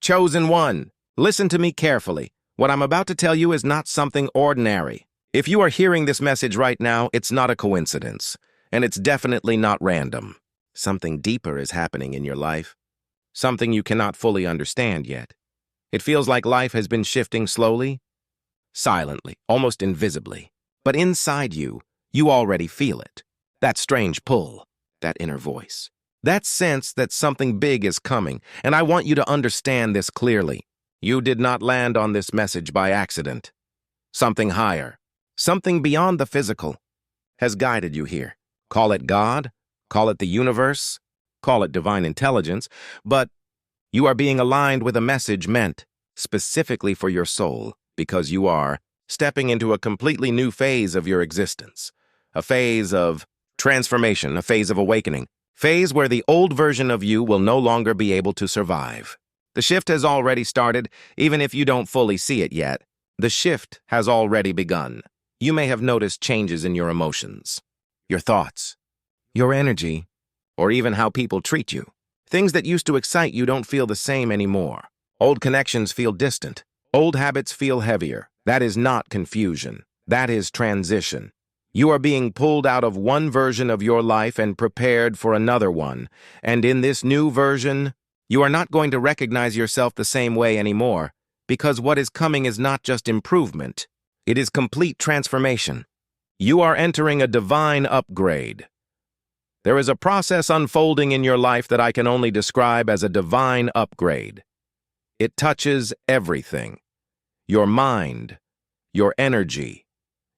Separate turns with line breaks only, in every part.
chosen one. Listen to me carefully. What I'm about to tell you is not something ordinary. If you are hearing this message right now, it's not a coincidence, and it's definitely not random. Something deeper is happening in your life, something you cannot fully understand yet. It feels like life has been shifting slowly, silently, almost invisibly. But inside you, you already feel it. That strange pull, that inner voice. That sense that something big is coming, and I want you to understand this clearly. You did not land on this message by accident. Something higher, something beyond the physical, has guided you here. Call it God, call it the universe, call it divine intelligence, but you are being aligned with a message meant specifically for your soul, because you are stepping into a completely new phase of your existence, a phase of transformation, a phase of awakening, phase where the old version of you will no longer be able to survive. The shift has already started, even if you don't fully see it yet. The shift has already begun. You may have noticed changes in your emotions, your thoughts, your energy, or even how people treat you. Things that used to excite you don't feel the same anymore. Old connections feel distant. Old habits feel heavier. That is not confusion. That is transition. You are being pulled out of one version of your life and prepared for another one. And in this new version, you are not going to recognize yourself the same way anymore, because what is coming is not just improvement. It is complete transformation. You are entering a divine upgrade. There is a process unfolding in your life that I can only describe as a divine upgrade. It touches everything. Your mind, your energy,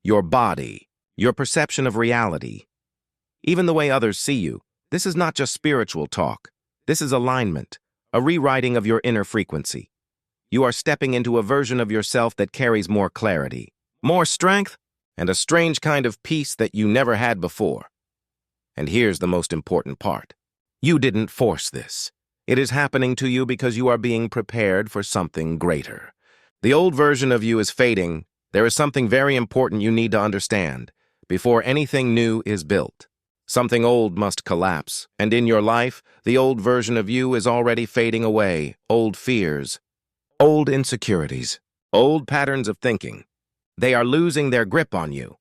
your body, your perception of reality, even the way others see you. This is not just spiritual talk. This is alignment, a rewriting of your inner frequency. You are stepping into a version of yourself that carries more clarity, more strength, and a strange kind of peace that you never had before. And here's the most important part. You didn't force this. It is happening to you because you are being prepared for something greater. The old version of you is fading. There is something very important you need to understand. Before anything new is built, something old must collapse. And in your life, the old version of you is already fading away. Old fears, old insecurities, old patterns of thinking. They are losing their grip on you.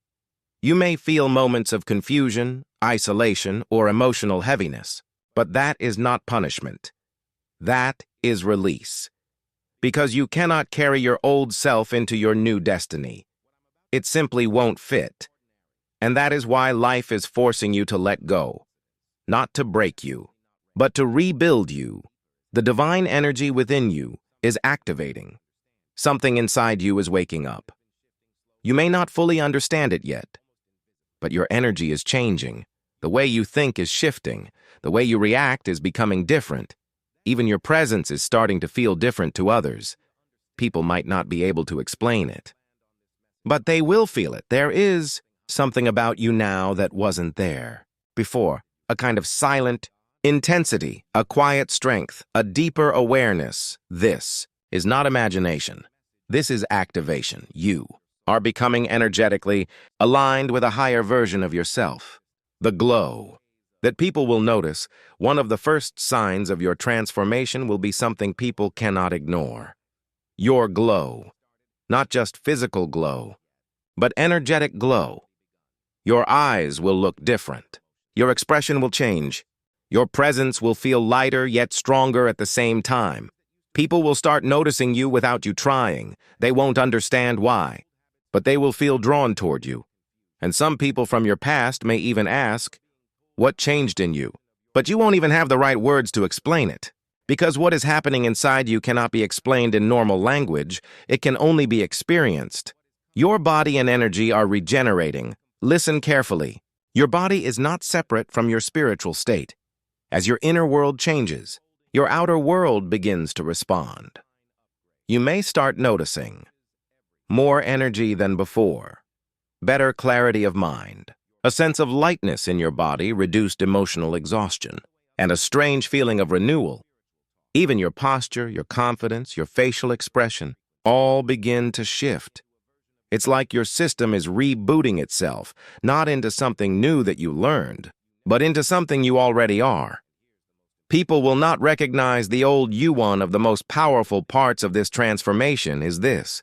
You may feel moments of confusion, isolation, or emotional heaviness, but that is not punishment. That is release. Because you cannot carry your old self into your new destiny. It simply won't fit. And that is why life is forcing you to let go. Not to break you, but to rebuild you. The divine energy within you is activating. Something inside you is waking up. You may not fully understand it yet, but your energy is changing. The way you think is shifting. The way you react is becoming different. Even your presence is starting to feel different to others. People might not be able to explain it, but they will feel it. There is something about you now that wasn't there before, a kind of silent intensity, a quiet strength, a deeper awareness. This is not imagination. This is activation. You are becoming energetically aligned with a higher version of yourself. The glow that people will notice. One of the first signs of your transformation will be something people cannot ignore. Your glow. Not just physical glow, but energetic glow. Your eyes will look different. Your expression will change. Your presence will feel lighter yet stronger at the same time. People will start noticing you without you trying. They won't understand why, but they will feel drawn toward you. And some people from your past may even ask, what changed in you? But you won't even have the right words to explain it. Because what is happening inside you cannot be explained in normal language. It can only be experienced. Your body and energy are regenerating. Listen carefully. Your body is not separate from your spiritual state. As your inner world changes, your outer world begins to respond. You may start noticing more energy than before, better clarity of mind, a sense of lightness in your body, reduced emotional exhaustion, and a strange feeling of renewal. Even your posture, your confidence, your facial expression all begin to shift. It's like your system is rebooting itself, not into something new that you learned, but into something you already are. People will not recognize the old you. One of the most powerful parts of this transformation is this.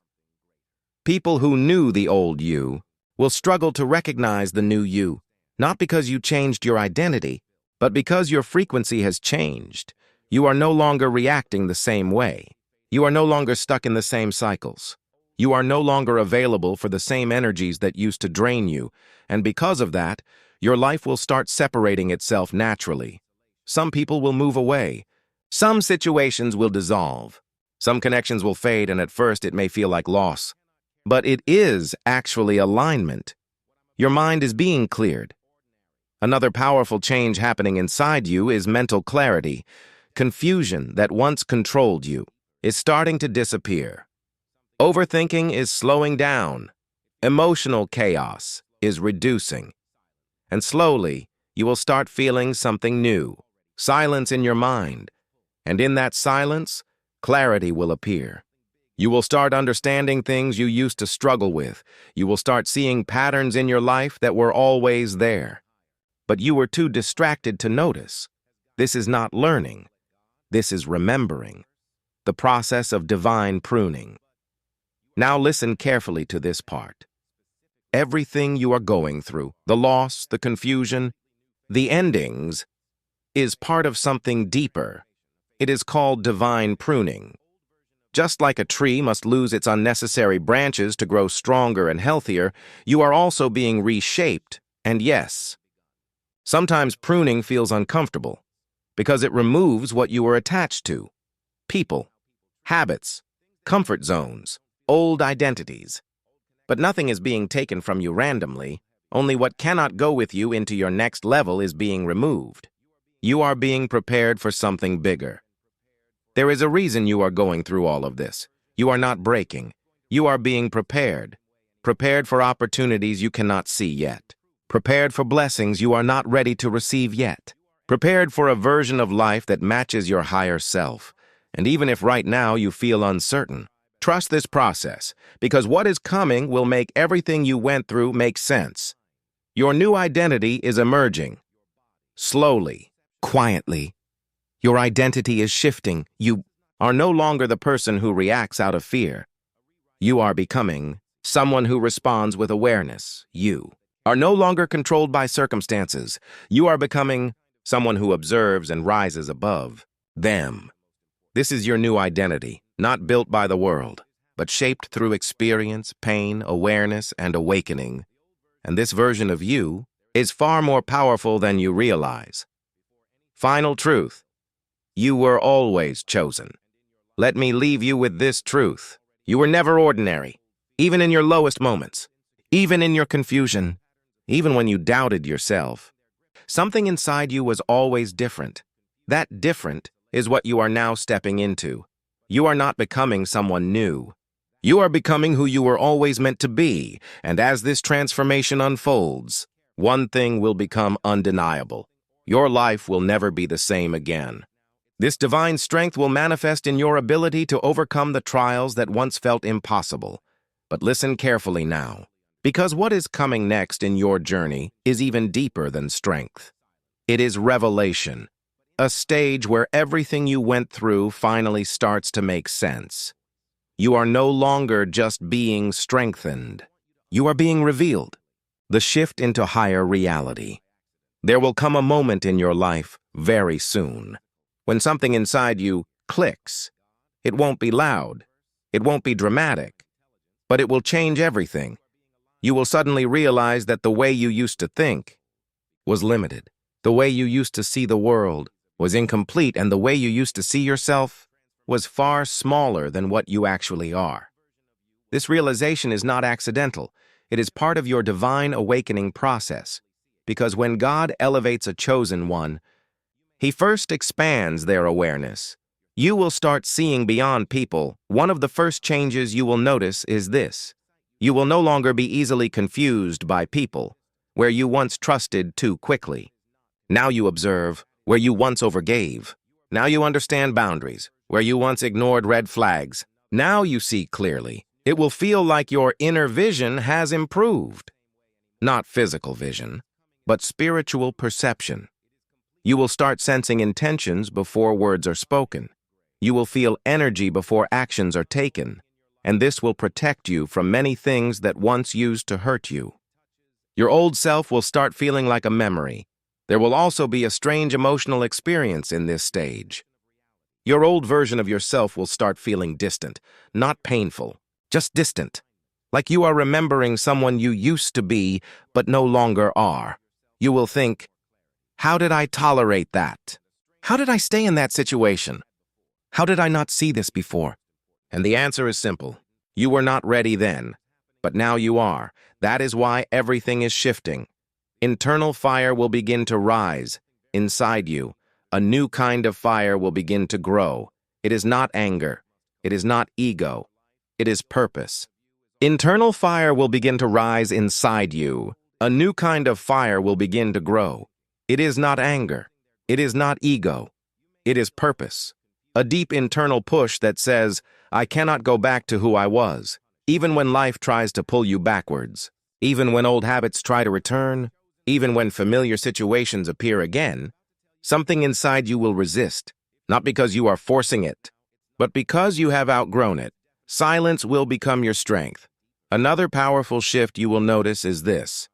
People who knew the old you will struggle to recognize the new you, not because you changed your identity, but because your frequency has changed. You are no longer reacting the same way. You are no longer stuck in the same cycles. You are no longer available for the same energies that used to drain you, and because of that, your life will start separating itself naturally. Some people will move away. Some situations will dissolve. Some connections will fade, and at first it may feel like loss. But it is actually alignment. Your mind is being cleared. Another powerful change happening inside you is mental clarity. Confusion that once controlled you is starting to disappear. Overthinking is slowing down. Emotional chaos is reducing. And slowly, you will start feeling something new. Silence in your mind. And in that silence, clarity will appear. You will start understanding things you used to struggle with. You will start seeing patterns in your life that were always there. But you were too distracted to notice. This is not learning. This is remembering. The process of divine pruning. Now listen carefully to this part. Everything you are going through, the loss, the confusion, the endings, is part of something deeper. It is called divine pruning. Just like a tree must lose its unnecessary branches to grow stronger and healthier, you are also being reshaped, and yes, sometimes pruning feels uncomfortable because it removes what you were attached to. People, habits, comfort zones, old identities. But nothing is being taken from you randomly. Only what cannot go with you into your next level is being removed. You are being prepared for something bigger. There is a reason you are going through all of this. You are not breaking. You are being prepared. Prepared for opportunities you cannot see yet. Prepared for blessings you are not ready to receive yet. Prepared for a version of life that matches your higher self. And even if right now you feel uncertain, trust this process, because what is coming will make everything you went through make sense. Your new identity is emerging. Slowly, quietly. Your identity is shifting. You are no longer the person who reacts out of fear. You are becoming someone who responds with awareness. You are no longer controlled by circumstances. You are becoming someone who observes and rises above them. This is your new identity, not built by the world, but shaped through experience, pain, awareness, and awakening. And this version of you is far more powerful than you realize. Final truth. You were always chosen. Let me leave you with this truth. You were never ordinary, even in your lowest moments, even in your confusion, even when you doubted yourself. Something inside you was always different. That different is what you are now stepping into. You are not becoming someone new. You are becoming who you were always meant to be, and as this transformation unfolds, one thing will become undeniable. Your life will never be the same again. This divine strength will manifest in your ability to overcome the trials that once felt impossible. But listen carefully now, because what is coming next in your journey is even deeper than strength. It is revelation, a stage where everything you went through finally starts to make sense. You are no longer just being strengthened. You are being revealed. The shift into higher reality. There will come a moment in your life very soon when something inside you clicks. It won't be loud. It won't be dramatic. But it will change everything. You will suddenly realize that the way you used to think was limited. The way you used to see the world was incomplete, and the way you used to see yourself was far smaller than what you actually are. This realization is not accidental. It is part of your divine awakening process, because when God elevates a chosen one, He first expands their awareness. You will start seeing beyond people. One of the first changes you will notice is this. You will no longer be easily confused by people, where you once trusted too quickly. Now you observe, where you once overgave. Now you understand boundaries, where you once ignored red flags. Now you see clearly. It will feel like your inner vision has improved. Not physical vision, but spiritual perception. You will start sensing intentions before words are spoken. You will feel energy before actions are taken, and this will protect you from many things that once used to hurt you. Your old self will start feeling like a memory. There will also be a strange emotional experience in this stage. Your old version of yourself will start feeling distant, not painful, just distant, like you are remembering someone you used to be but no longer are. You will think, how did I tolerate that? How did I stay in that situation? How did I not see this before? And the answer is simple. You were not ready then, but now you are. That is why everything is shifting. Internal fire will begin to rise inside you. A new kind of fire will begin to grow. It is not anger. It is not ego. It is purpose. Internal fire will begin to rise inside you. A new kind of fire will begin to grow. It is not anger. It is not ego. It is purpose. A deep internal push that says, I cannot go back to who I was, even when life tries to pull you backwards, even when old habits try to return, even when familiar situations appear again. Something inside you will resist, not because you are forcing it, but because you have outgrown it. Silence will become your strength. Another powerful shift you will notice is this.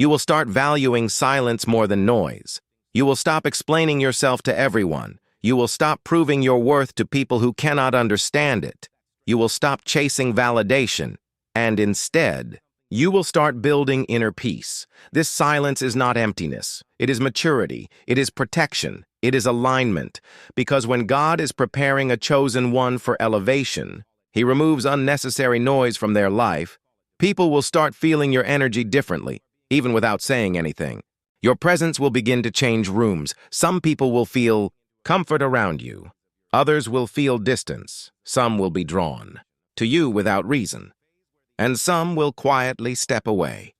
You will start valuing silence more than noise. You will stop explaining yourself to everyone. You will stop proving your worth to people who cannot understand it. You will stop chasing validation, and instead, you will start building inner peace. This silence is not emptiness. It is maturity. It is protection. It is alignment. Because when God is preparing a chosen one for elevation, He removes unnecessary noise from their life. People will start feeling your energy differently, even without saying anything. Your presence will begin to change rooms. Some people will feel comfort around you. Others will feel distance. Some will be drawn to you without reason. And some will quietly step away.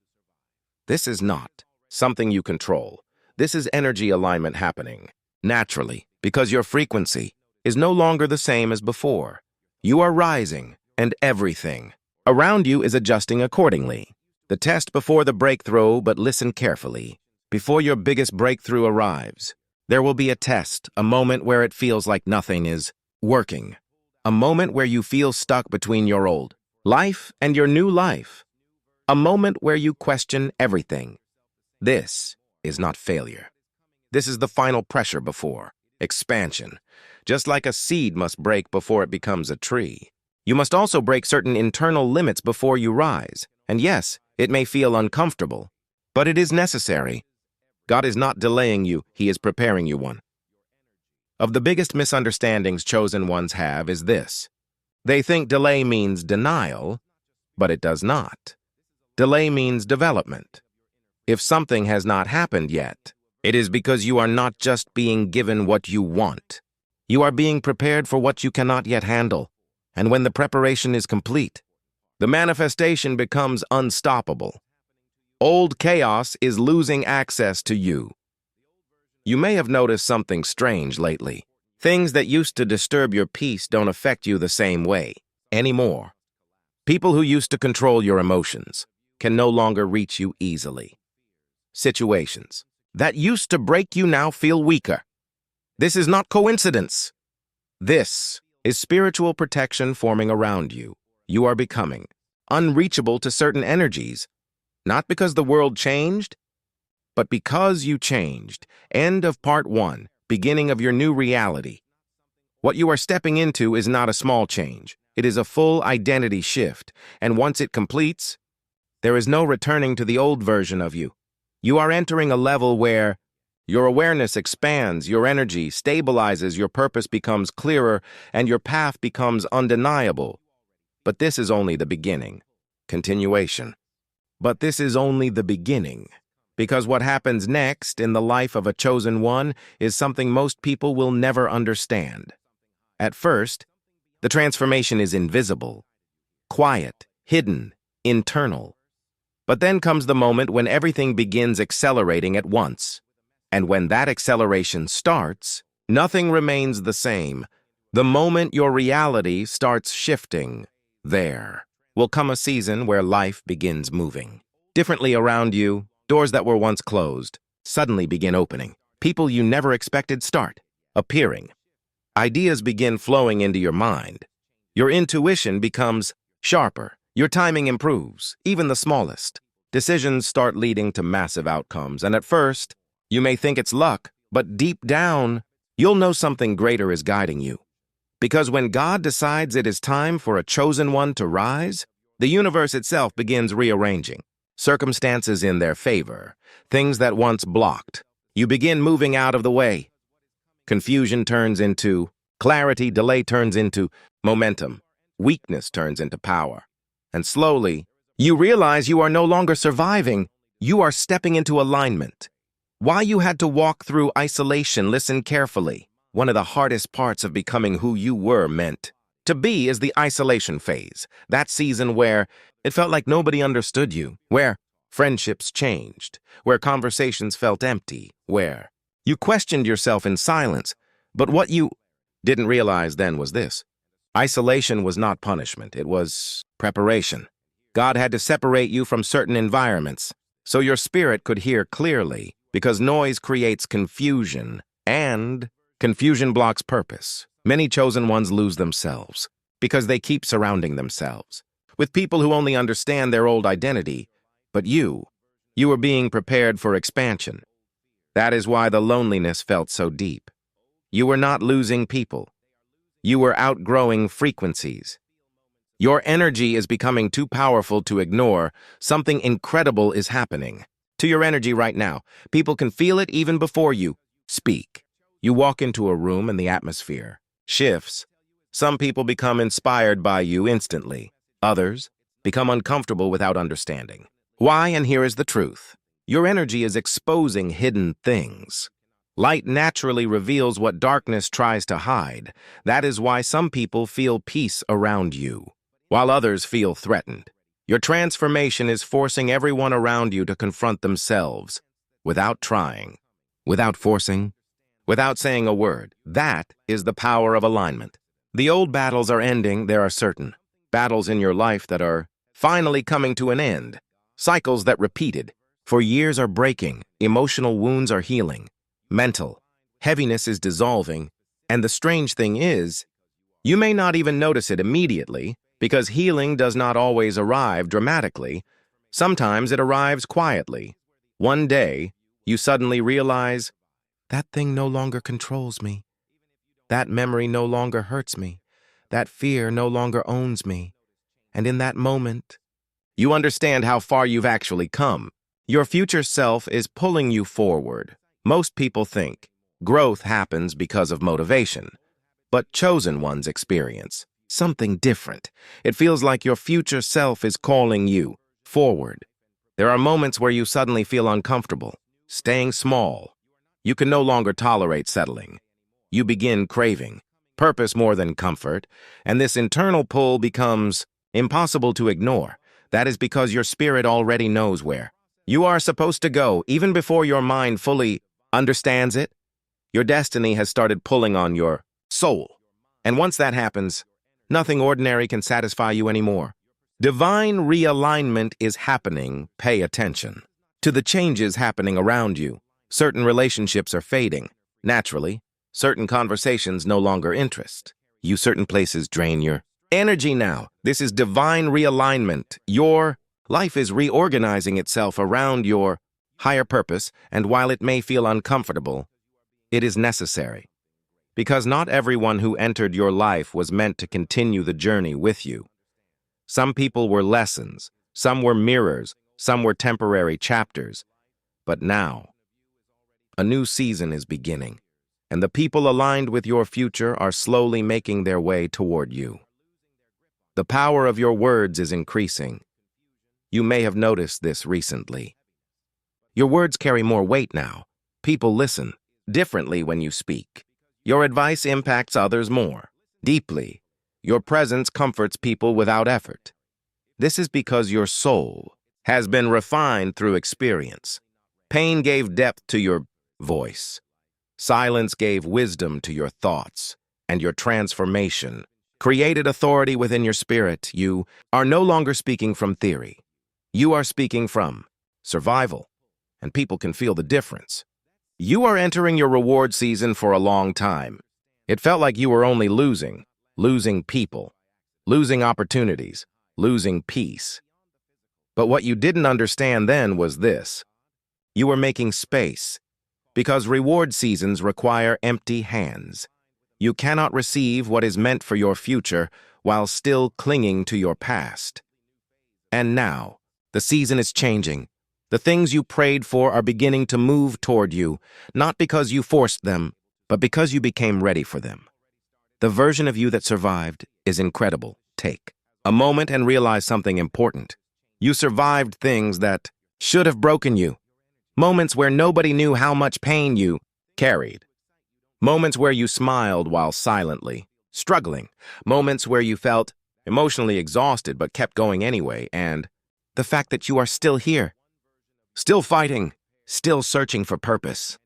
This is not something you control. This is energy alignment happening naturally because your frequency is no longer the same as before. You are rising, and everything around you is adjusting accordingly. The test before the breakthrough, but listen carefully. Before your biggest breakthrough arrives, there will be a test, a moment where it feels like nothing is working. A moment where you feel stuck between your old life and your new life. A moment where you question everything. This is not failure. This is the final pressure before expansion. Just like a seed must break before it becomes a tree, you must also break certain internal limits before you rise. And yes, it may feel uncomfortable, but it is necessary. God is not delaying you, He is preparing you one. Of the biggest misunderstandings chosen ones have is this. They think delay means denial, but it does not. Delay means development. If something has not happened yet, it is because you are not just being given what you want. You are being prepared for what you cannot yet handle. And when the preparation is complete, the manifestation becomes unstoppable. Old chaos is losing access to you. You may have noticed something strange lately. Things that used to disturb your peace don't affect you the same way anymore. People who used to control your emotions can no longer reach you easily. Situations that used to break you now feel weaker. This is not coincidence. This is spiritual protection forming around you. You are becoming unreachable to certain energies, not because the world changed, but because you changed. End of part 1, beginning of your new reality. What you are stepping into is not a small change. It is a full identity shift, and once it completes, there is no returning to the old version of you. You are entering a level where your awareness expands, your energy stabilizes, your purpose becomes clearer, and your path becomes undeniable. But this is only the beginning. Continuation. But this is only the beginning. Because what happens next in the life of a chosen one is something most people will never understand. At first, the transformation is invisible, quiet, hidden, internal. But then comes the moment when everything begins accelerating at once. And when that acceleration starts, nothing remains the same. The moment your reality starts shifting, there will come a season where life begins moving differently around you. Doors that were once closed suddenly begin opening. People you never expected start appearing. Ideas begin flowing into your mind. Your intuition becomes sharper. Your timing improves, even the smallest. Decisions start leading to massive outcomes, and at first, you may think it's luck, but deep down, you'll know something greater is guiding you. Because when God decides it is time for a chosen one to rise, the universe itself begins rearranging. Circumstances in their favor, things that once blocked. You begin moving out of the way. Confusion turns into clarity, delay turns into momentum, weakness turns into power. And slowly, you realize you are no longer surviving, you are stepping into alignment. Why you had to walk through isolation, listen carefully. One of the hardest parts of becoming who you were meant to be is the isolation phase, that season where it felt like nobody understood you, where friendships changed, where conversations felt empty, where you questioned yourself in silence. But what you didn't realize then was this. Isolation was not punishment, it was preparation. God had to separate you from certain environments so your spirit could hear clearly, because noise creates confusion, and confusion blocks purpose. Many chosen ones lose themselves because they keep surrounding themselves with people who only understand their old identity. But you were being prepared for expansion. That is why the loneliness felt so deep. You were not losing people. You were outgrowing frequencies. Your energy is becoming too powerful to ignore. Something incredible is happening to your energy right now. People can feel it even before you speak. You walk into a room and the atmosphere shifts. Some people become inspired by you instantly. Others become uncomfortable without understanding why, and here is the truth. Your energy is exposing hidden things. Light naturally reveals what darkness tries to hide. That is why some people feel peace around you, while others feel threatened. Your transformation is forcing everyone around you to confront themselves without trying, without forcing, without saying a word. That is the power of alignment. The old battles are ending, there are certain battles in your life that are finally coming to an end. Cycles that repeated for years are breaking, emotional wounds are healing, mental heaviness is dissolving, and the strange thing is, you may not even notice it immediately, because healing does not always arrive dramatically. Sometimes it arrives quietly. One day, you suddenly realize, that thing no longer controls me. That memory no longer hurts me. That fear no longer owns me. And in that moment, you understand how far you've actually come. Your future self is pulling you forward. Most people think growth happens because of motivation, but chosen ones experience something different. It feels like your future self is calling you forward. There are moments where you suddenly feel uncomfortable, staying small. You can no longer tolerate settling. You begin craving purpose more than comfort, and this internal pull becomes impossible to ignore. That is because your spirit already knows where you are supposed to go, even before your mind fully understands it. Your destiny has started pulling on your soul. And once that happens, nothing ordinary can satisfy you anymore. Divine realignment is happening. Pay attention to the changes happening around you. Certain relationships are fading. Naturally, certain conversations no longer interest you. Certain places drain your energy now. This is divine realignment. Your life is reorganizing itself around your higher purpose, and while it may feel uncomfortable, it is necessary. Because not everyone who entered your life was meant to continue the journey with you. Some people were lessons, some were mirrors, some were temporary chapters. But now, a new season is beginning, and the people aligned with your future are slowly making their way toward you. The power of your words is increasing. You may have noticed this recently. Your words carry more weight now. People listen differently when you speak. Your advice impacts others more deeply. Your presence comforts people without effort. This is because your soul has been refined through experience. Pain gave depth to your voice. Silence gave wisdom to your thoughts, and your transformation created authority within your spirit. You are no longer speaking from theory. You are speaking from survival, and people can feel the difference. You are entering your reward season for a long time. It felt like you were only losing people, losing opportunities, losing peace. But what you didn't understand then was this. You were making space, because reward seasons require empty hands. You cannot receive what is meant for your future while still clinging to your past. And now, the season is changing. The things you prayed for are beginning to move toward you, not because you forced them, but because you became ready for them. The version of you that survived is incredible. Take a moment and realize something important. You survived things that should have broken you. Moments where nobody knew how much pain you carried. Moments where you smiled while silently struggling. Moments where you felt emotionally exhausted but kept going anyway. And the fact that you are still here, still fighting, still searching for purpose,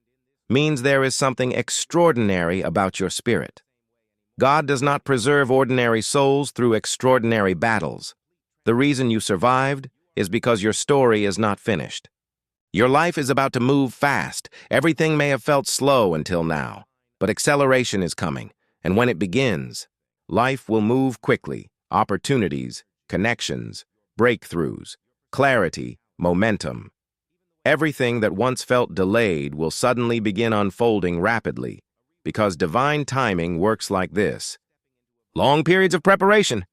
means there is something extraordinary about your spirit. God does not preserve ordinary souls through extraordinary battles. The reason you survived is because your story is not finished. Your life is about to move fast. Everything may have felt slow until now, but acceleration is coming, and when it begins, life will move quickly. Opportunities, connections, breakthroughs, clarity, momentum. Everything that once felt delayed will suddenly begin unfolding rapidly, because divine timing works like this. Long periods of preparation,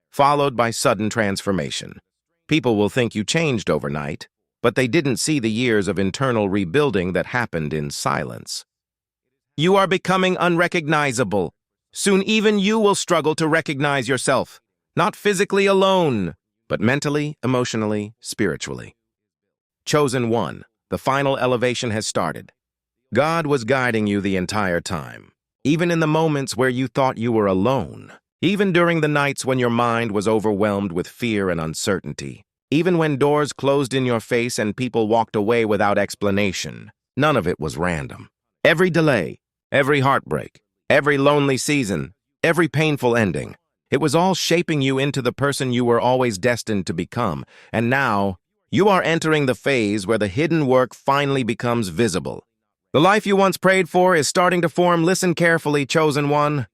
followed by sudden transformation. People will think you changed overnight, but they didn't see the years of internal rebuilding that happened in silence. You are becoming unrecognizable. Soon even you will struggle to recognize yourself, not physically alone, but mentally, emotionally, spiritually. Chosen one, the final elevation has started. God was guiding you the entire time, even in the moments where you thought you were alone, even during the nights when your mind was overwhelmed with fear and uncertainty, even when doors closed in your face and people walked away without explanation. None of it was random. Every delay, every heartbreak, every lonely season, every painful ending, it was all shaping you into the person you were always destined to become. And now, you are entering the phase where the hidden work finally becomes visible. The life you once prayed for is starting to form. Listen carefully, chosen one.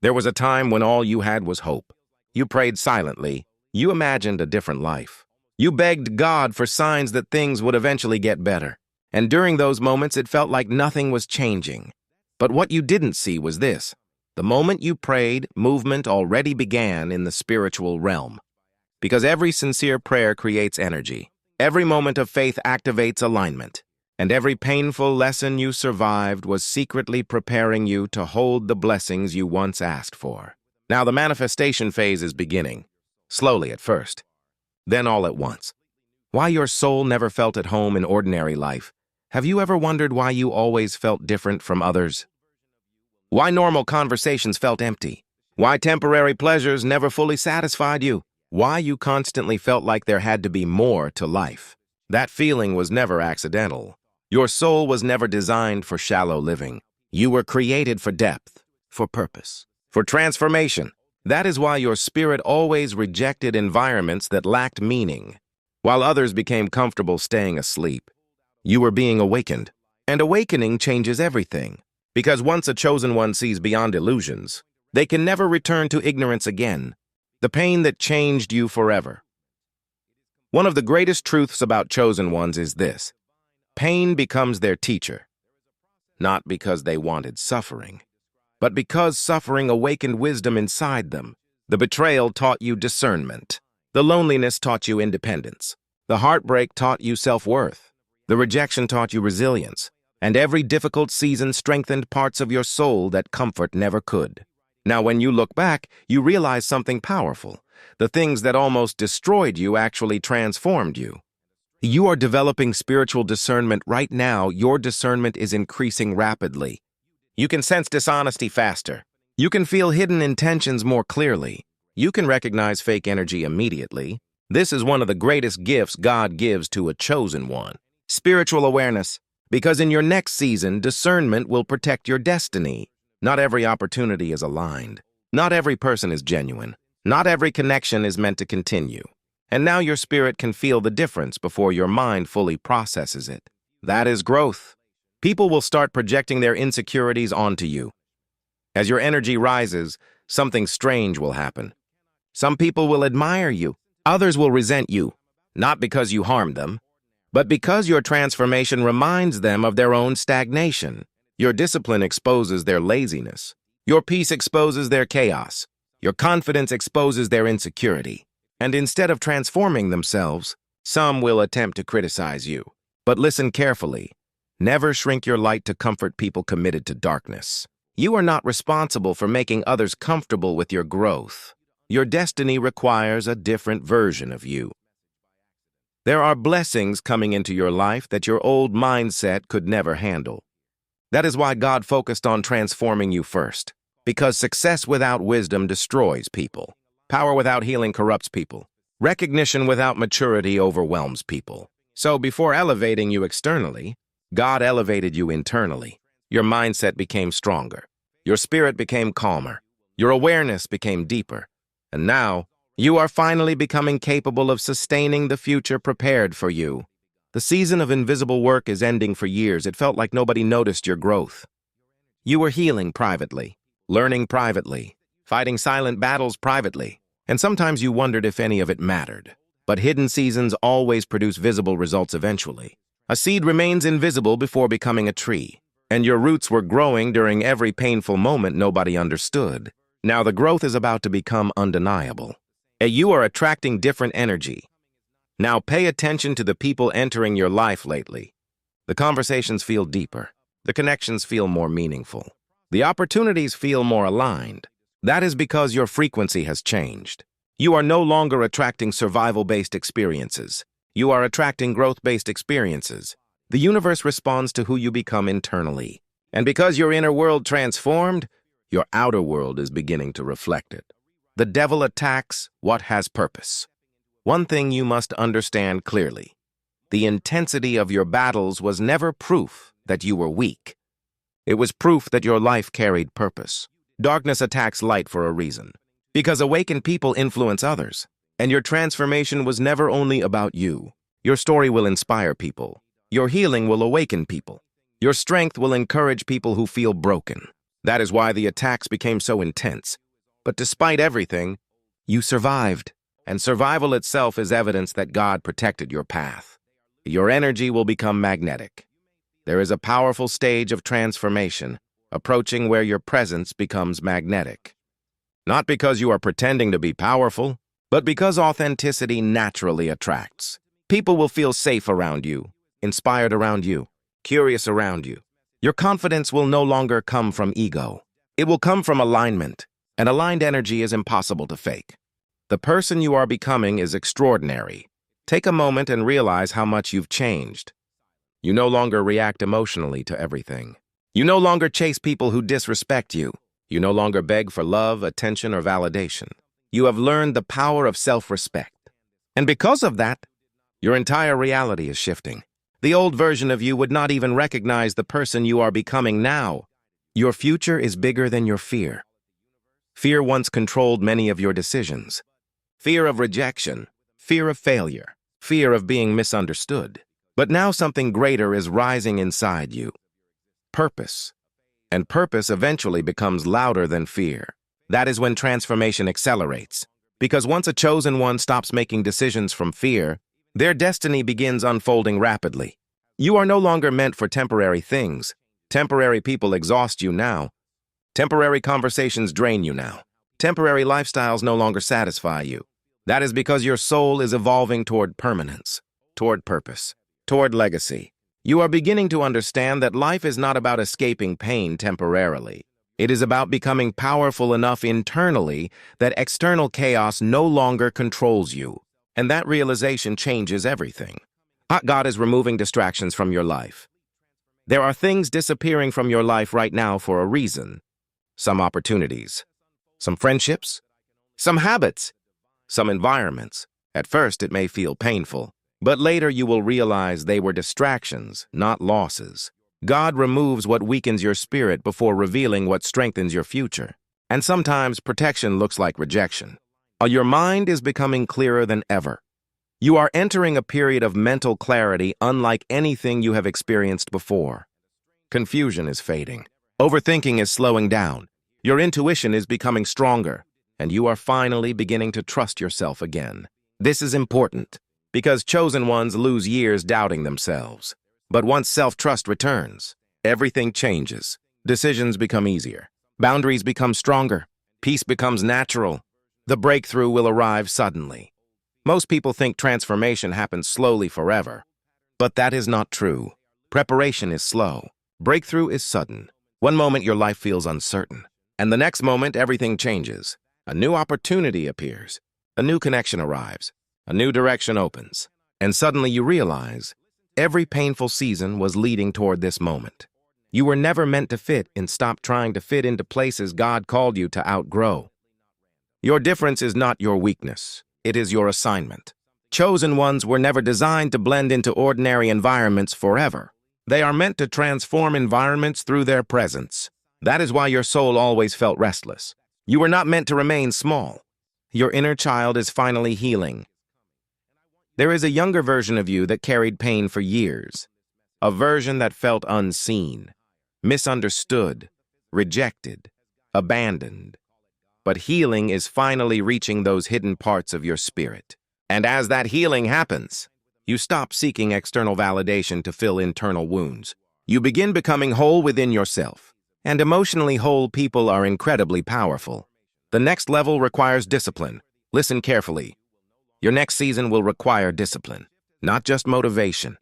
There was a time when all you had was hope. You prayed silently. You imagined a different life. You begged God for signs that things would eventually get better. And during those moments, it felt like nothing was changing. But what you didn't see was this. The moment you prayed, movement already began in the spiritual realm. Because every sincere prayer creates energy. Every moment of faith activates alignment. And every painful lesson you survived was secretly preparing you to hold the blessings you once asked for. Now the manifestation phase is beginning, slowly at first, then all at once. Why your soul never felt at home in ordinary life? Have you ever wondered why you always felt different from others? Why normal conversations felt empty? Why temporary pleasures never fully satisfied you? Why you constantly felt like there had to be more to life? That feeling was never accidental. Your soul was never designed for shallow living. You were created for depth, for purpose, for transformation. That is why your spirit always rejected environments that lacked meaning, while others became comfortable staying asleep. You were being awakened, and awakening changes everything. Because once a chosen one sees beyond illusions, they can never return to ignorance again. The pain that changed you forever. One of the greatest truths about chosen ones is this. Pain becomes their teacher, not because they wanted suffering, but because suffering awakened wisdom inside them. The betrayal taught you discernment. The loneliness taught you independence. The heartbreak taught you self-worth. The rejection taught you resilience. And every difficult season strengthened parts of your soul that comfort never could. Now, when you look back, you realize something powerful. The things that almost destroyed you actually transformed you. You are developing spiritual discernment right now. Your discernment is increasing rapidly. You can sense dishonesty faster. You can feel hidden intentions more clearly. You can recognize fake energy immediately. This is one of the greatest gifts God gives to a chosen one. Spiritual awareness. Because in your next season, discernment will protect your destiny. Not every opportunity is aligned. Not every person is genuine. Not every connection is meant to continue. And now your spirit can feel the difference before your mind fully processes it. That is growth. People will start projecting their insecurities onto you. As your energy rises, something strange will happen. Some people will admire you. Others will resent you, not because you harmed them, but because your transformation reminds them of their own stagnation. Your discipline exposes their laziness. Your peace exposes their chaos. Your confidence exposes their insecurity. And instead of transforming themselves, some will attempt to criticize you. But listen carefully. Never shrink your light to comfort people committed to darkness. You are not responsible for making others comfortable with your growth. Your destiny requires a different version of you. There are blessings coming into your life that your old mindset could never handle. That is why God focused on transforming you first. Because success without wisdom destroys people. Power without healing corrupts people. Recognition without maturity overwhelms people. So before elevating you externally, God elevated you internally. Your mindset became stronger. Your spirit became calmer. Your awareness became deeper. And now, you are finally becoming capable of sustaining the future prepared for you. The season of invisible work is ending. For years, it felt like nobody noticed your growth. You were healing privately, learning privately, fighting silent battles privately, and sometimes you wondered if any of it mattered. But hidden seasons always produce visible results eventually. A seed remains invisible before becoming a tree, and your roots were growing during every painful moment nobody understood. Now the growth is about to become undeniable. You are attracting different energy. Now pay attention to the people entering your life lately. The conversations feel deeper. The connections feel more meaningful. The opportunities feel more aligned. That is because your frequency has changed. You are no longer attracting survival-based experiences. You are attracting growth-based experiences. The universe responds to who you become internally. And because your inner world transformed, your outer world is beginning to reflect it. The devil attacks what has purpose. One thing you must understand clearly. The intensity of your battles was never proof that you were weak. It was proof that your life carried purpose. Darkness attacks light for a reason. Because awakened people influence others. And your transformation was never only about you. Your story will inspire people. Your healing will awaken people. Your strength will encourage people who feel broken. That is why the attacks became so intense. But despite everything, you survived. And survival itself is evidence that God protected your path. Your energy will become magnetic. There is a powerful stage of transformation, approaching where your presence becomes magnetic. Not because you are pretending to be powerful, but because authenticity naturally attracts. People will feel safe around you, inspired around you, curious around you. Your confidence will no longer come from ego. It will come from alignment, and aligned energy is impossible to fake. The person you are becoming is extraordinary. Take a moment and realize how much you've changed. You no longer react emotionally to everything. You no longer chase people who disrespect you. You no longer beg for love, attention, or validation. You have learned the power of self-respect. And because of that, your entire reality is shifting. The old version of you would not even recognize the person you are becoming now. Your future is bigger than your fear. Fear once controlled many of your decisions. Fear of rejection, fear of failure, fear of being misunderstood. But now something greater is rising inside you. Purpose. And purpose eventually becomes louder than fear. That is when transformation accelerates. Because once a chosen one stops making decisions from fear, their destiny begins unfolding rapidly. You are no longer meant for temporary things. Temporary people exhaust you now. Temporary conversations drain you now. Temporary lifestyles no longer satisfy you. That is because your soul is evolving toward permanence, toward purpose, toward legacy. You are beginning to understand that life is not about escaping pain temporarily. It is about becoming powerful enough internally that external chaos no longer controls you. And that realization changes everything. God is removing distractions from your life. There are things disappearing from your life right now for a reason. Some opportunities, some friendships, some habits, some environments. At first, it may feel painful, but later you will realize they were distractions, not losses. God removes what weakens your spirit before revealing what strengthens your future. And sometimes protection looks like rejection. Your mind is becoming clearer than ever. You are entering a period of mental clarity unlike anything you have experienced before. Confusion is fading. Overthinking is slowing down. Your intuition is becoming stronger, and you are finally beginning to trust yourself again. This is important, because chosen ones lose years doubting themselves. But once self-trust returns, everything changes. Decisions become easier. Boundaries become stronger. Peace becomes natural. The breakthrough will arrive suddenly. Most people think transformation happens slowly forever. But that is not true. Preparation is slow. Breakthrough is sudden. One moment your life feels uncertain, and the next moment everything changes. A new opportunity appears. A new connection arrives. A new direction opens. And suddenly you realize every painful season was leading toward this moment. You were never meant to fit, and stop trying to fit into places God called you to outgrow. Your difference is not your weakness. It is your assignment. Chosen ones were never designed to blend into ordinary environments forever. They are meant to transform environments through their presence. That is why your soul always felt restless. You were not meant to remain small. Your inner child is finally healing. There is a younger version of you that carried pain for years. A version that felt unseen, misunderstood, rejected, abandoned. But healing is finally reaching those hidden parts of your spirit. And as that healing happens, you stop seeking external validation to fill internal wounds. You begin becoming whole within yourself. And emotionally whole people are incredibly powerful. The next level requires discipline. Listen carefully. Your next season will require discipline, not just motivation.